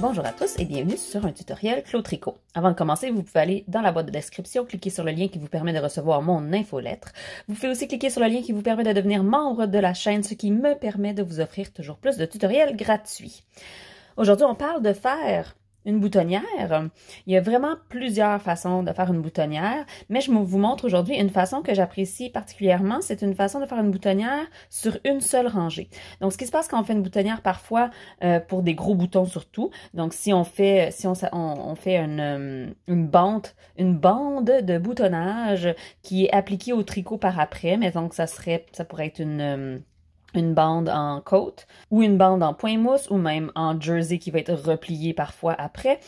Bonjour à tous et bienvenue sur un tutoriel Clos Tricot. Avant de commencer, vous pouvez aller dans la boîte de description, cliquer sur le lien qui vous permet de recevoir mon infolettre. Vous pouvez aussi cliquer sur le lien qui vous permet de devenir membre de la chaîne, ce qui me permet de vous offrir toujours plus de tutoriels gratuits. Aujourd'hui, on parle de faire une boutonnière. Il y a vraiment plusieurs façons de faire une boutonnière, mais je vous montre aujourd'hui une façon que j'apprécie particulièrement. C'est une façon de faire une boutonnière sur une seule rangée. Donc, ce qui se passe quand on fait une boutonnière, parfois, pour des gros boutons surtout, donc si on fait une bande de boutonnage qui est appliquée au tricot par après, mais donc ça pourrait être une bande en côte ou une bande en point mousse ou même en jersey qui va être repliée parfois après.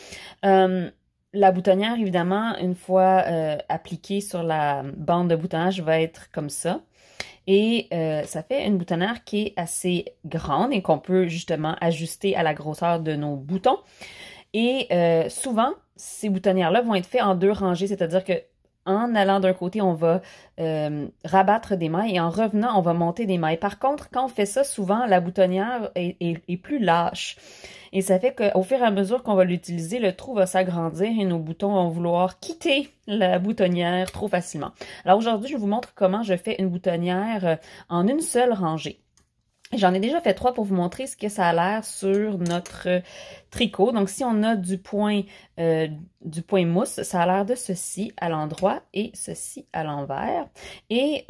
La boutonnière, évidemment, une fois appliquée sur la bande de boutonnage, va être comme ça. Et ça fait une boutonnière qui est assez grande et qu'on peut justement ajuster à la grosseur de nos boutons. Et souvent, ces boutonnières-là vont être faites en deux rangées, c'est-à-dire que en allant d'un côté, on va rabattre des mailles et en revenant, on va monter des mailles. Par contre, quand on fait ça, souvent, la boutonnière est plus lâche. Et ça fait qu'au fur et à mesure qu'on va l'utiliser, le trou va s'agrandir et nos boutons vont vouloir quitter la boutonnière trop facilement. Alors aujourd'hui, je vous montre comment je fais une boutonnière en une seule rangée. J'en ai déjà fait 3 pour vous montrer ce que ça a l'air sur notre tricot. Donc, si on a du point mousse, ça a l'air de ceci à l'endroit et ceci à l'envers. Et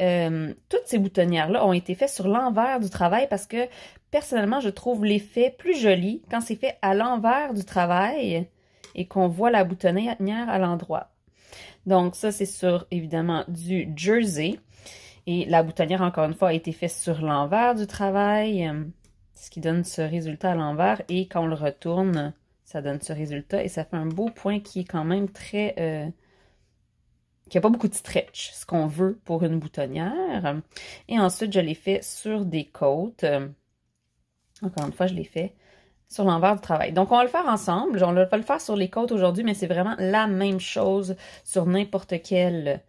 toutes ces boutonnières-là ont été faites sur l'envers du travail parce que, personnellement, je trouve l'effet plus joli quand c'est fait à l'envers du travail et qu'on voit la boutonnière à l'endroit. Donc, ça, c'est sur, évidemment, du jersey. Et la boutonnière, encore une fois, a été faite sur l'envers du travail, ce qui donne ce résultat à l'envers. Et quand on le retourne, ça donne ce résultat. Et ça fait un beau point qui est quand même très... qui n'a pas beaucoup de stretch, ce qu'on veut pour une boutonnière. Et ensuite, je l'ai fait sur des côtes. Encore une fois, je l'ai fait sur l'envers du travail. Donc, on va le faire ensemble. On va le faire sur les côtes aujourd'hui, mais c'est vraiment la même chose sur n'importe quelle...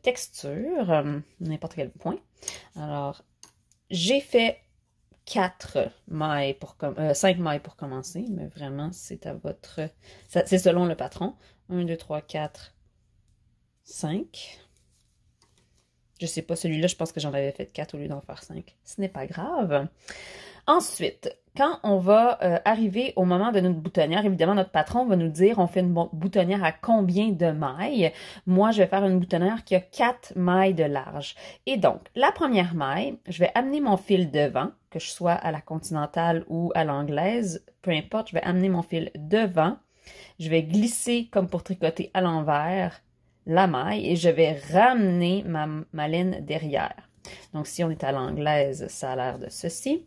texture, n'importe quel point. Alors, j'ai fait 5 mailles pour commencer, mais vraiment, c'est à votre... C'est selon le patron. 1, 2, 3, 4, 5. Je sais pas, celui-là, je pense que j'en avais fait 4 au lieu d'en faire 5. Ce n'est pas grave. Ensuite, quand on va arriver au moment de notre boutonnière, évidemment, notre patron va nous dire on fait une boutonnière à combien de mailles. Moi, je vais faire une boutonnière qui a 4 mailles de large. Et donc, la première maille, je vais amener mon fil devant, que je sois à la continentale ou à l'anglaise, peu importe, je vais amener mon fil devant. Je vais glisser comme pour tricoter à l'envers la maille et je vais ramener ma laine derrière. Donc, si on est à l'anglaise, ça a l'air de ceci.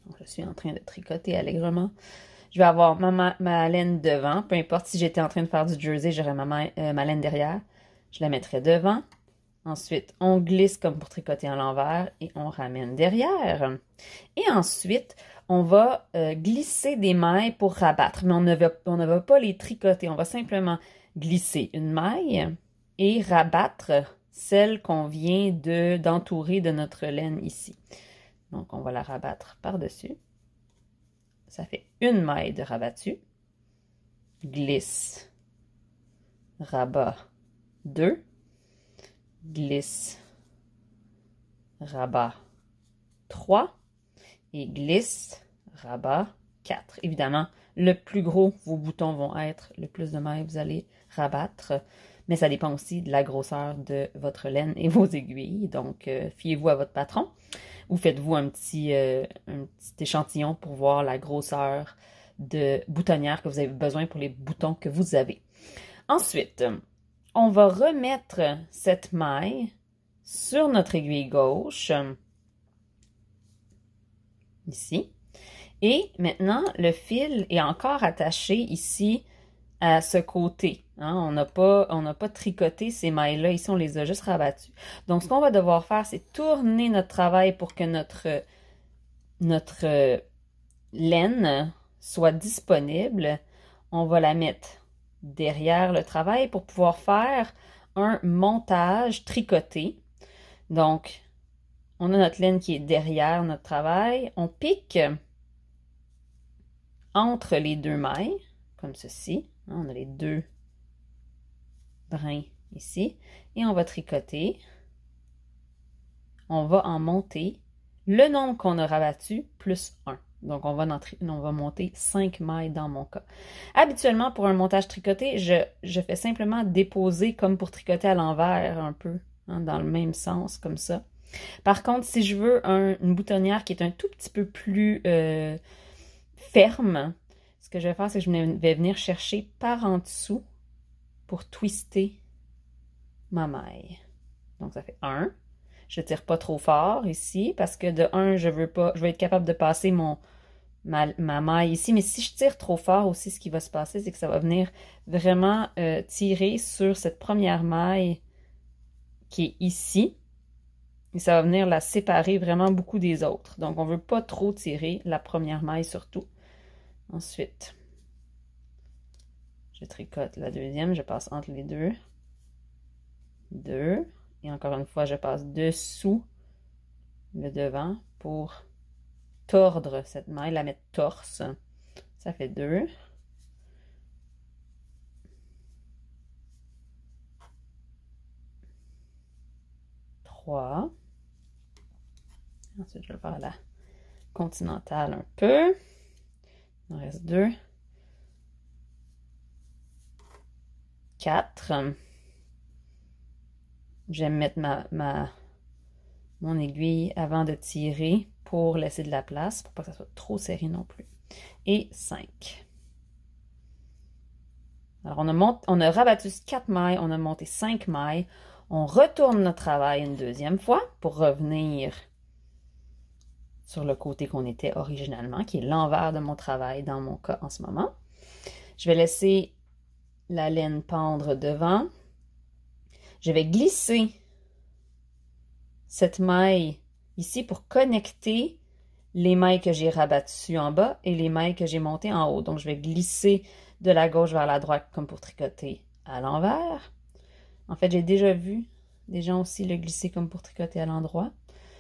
Donc, je suis en train de tricoter allègrement. Je vais avoir ma laine devant. Peu importe si j'étais en train de faire du jersey, j'aurais ma laine derrière. Je la mettrai devant. Ensuite, on glisse comme pour tricoter à l'envers et on ramène derrière. Et ensuite, on va glisser des mailles pour rabattre. Mais on ne va pas les tricoter. On va simplement glisser une maille et rabattre celle qu'on vient d'entourer de notre laine ici. Donc, on va la rabattre par-dessus. Ça fait une maille de rabattu. Glisse, rabat 2. Glisse, rabat 3. Et glisse, rabat 4. Évidemment, le plus gros vos boutons vont être, le plus de mailles vous allez rabattre. Mais ça dépend aussi de la grosseur de votre laine et vos aiguilles. Donc, fiez-vous à votre patron. Ou faites-vous un petit échantillon pour voir la grosseur de boutonnière que vous avez besoin pour les boutons que vous avez. Ensuite, on va remettre cette maille sur notre aiguille gauche, ici. Et maintenant, le fil est encore attaché ici à ce côté. Hein? On n'a pas tricoté ces mailles-là. Ici, on les a juste rabattues. Donc, ce qu'on va devoir faire, c'est tourner notre travail pour que notre laine soit disponible. On va la mettre derrière le travail pour pouvoir faire un montage tricoté. Donc, on a notre laine qui est derrière notre travail. On pique entre les deux mailles, comme ceci. On a les deux brins ici. Et on va tricoter. On va en monter le nombre qu'on a rabattu plus 1. Donc, on va monter 5 mailles dans mon cas. Habituellement, pour un montage tricoté, je fais simplement déposer comme pour tricoter à l'envers un peu, hein, dans le même sens, comme ça. Par contre, si je veux une boutonnière qui est un tout petit peu plus ferme, ce que je vais faire, c'est que je vais venir chercher par en dessous pour twister ma maille. Donc, ça fait 1. Je tire pas trop fort ici parce que de 1, je vais être capable de passer ma maille ici. Mais si je tire trop fort aussi, ce qui va se passer, c'est que ça va venir vraiment tirer sur cette première maille qui est ici. Et ça va venir la séparer vraiment beaucoup des autres. Donc, on ne veut pas trop tirer la première maille surtout. Ensuite, je tricote la deuxième. Je passe entre les deux. 2. Et encore une fois, je passe dessous le devant pour tordre cette maille, la mettre torse. Ça fait 2. Ensuite, je vais faire la continentale un peu. Il en reste 2. 4. J'aime mettre mon aiguille avant de tirer pour laisser de la place, pour pas que ça soit trop serré non plus. Et 5. Alors, on a rabattu 4 mailles, on a monté 5 mailles. On retourne notre travail une deuxième fois pour revenir sur le côté qu'on était originalement, qui est l'envers de mon travail dans mon cas en ce moment. Je vais laisser la laine pendre devant. Je vais glisser cette maille ici pour connecter les mailles que j'ai rabattues en bas et les mailles que j'ai montées en haut. Donc, je vais glisser de la gauche vers la droite comme pour tricoter à l'envers. En fait, j'ai déjà vu des gens aussi le glisser comme pour tricoter à l'endroit.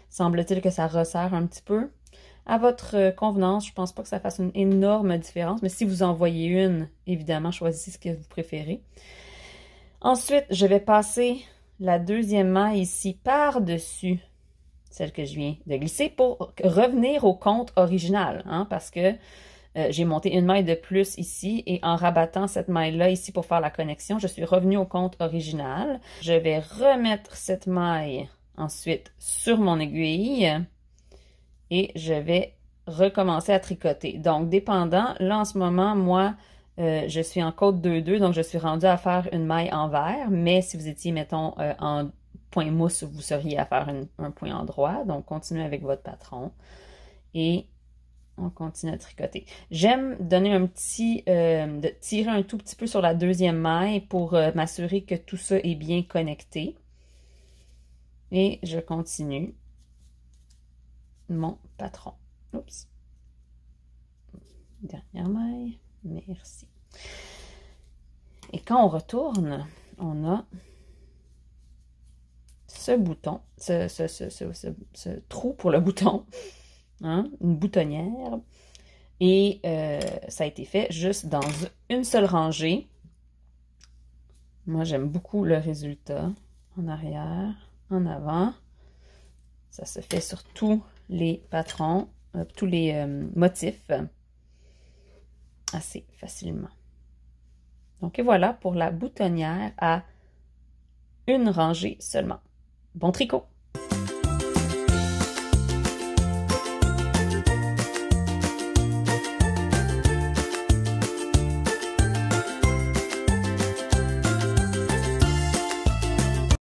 Semble-t-il que ça resserre un petit peu. À votre convenance, je ne pense pas que ça fasse une énorme différence, mais si vous en voyez une, évidemment, choisissez ce que vous préférez. Ensuite, je vais passer la deuxième maille ici par-dessus celle que je viens de glisser pour revenir au compte original, hein, parce que j'ai monté une maille de plus ici et en rabattant cette maille-là ici pour faire la connexion, je suis revenue au compte original. Je vais remettre cette maille ensuite sur mon aiguille et je vais recommencer à tricoter. Donc, dépendant, là en ce moment, moi, je suis en côte 2-2, donc je suis rendue à faire une maille envers, mais si vous étiez, mettons, en point mousse, vous seriez à faire un point endroit. Donc, continuez avec votre patron et on continue à tricoter. J'aime donner de tirer un tout petit peu sur la deuxième maille pour m'assurer que tout ça est bien connecté. Et je continue mon patron. Oups. Dernière maille. Merci. Et quand on retourne, on a ce bouton, ce trou pour le bouton, hein, une boutonnière. Et ça a été fait juste dans une seule rangée. Moi, j'aime beaucoup le résultat. En arrière, en avant. Ça se fait sur tous les patrons, tous les motifs assez facilement. Donc, et voilà pour la boutonnière à une rangée seulement. Bon tricot!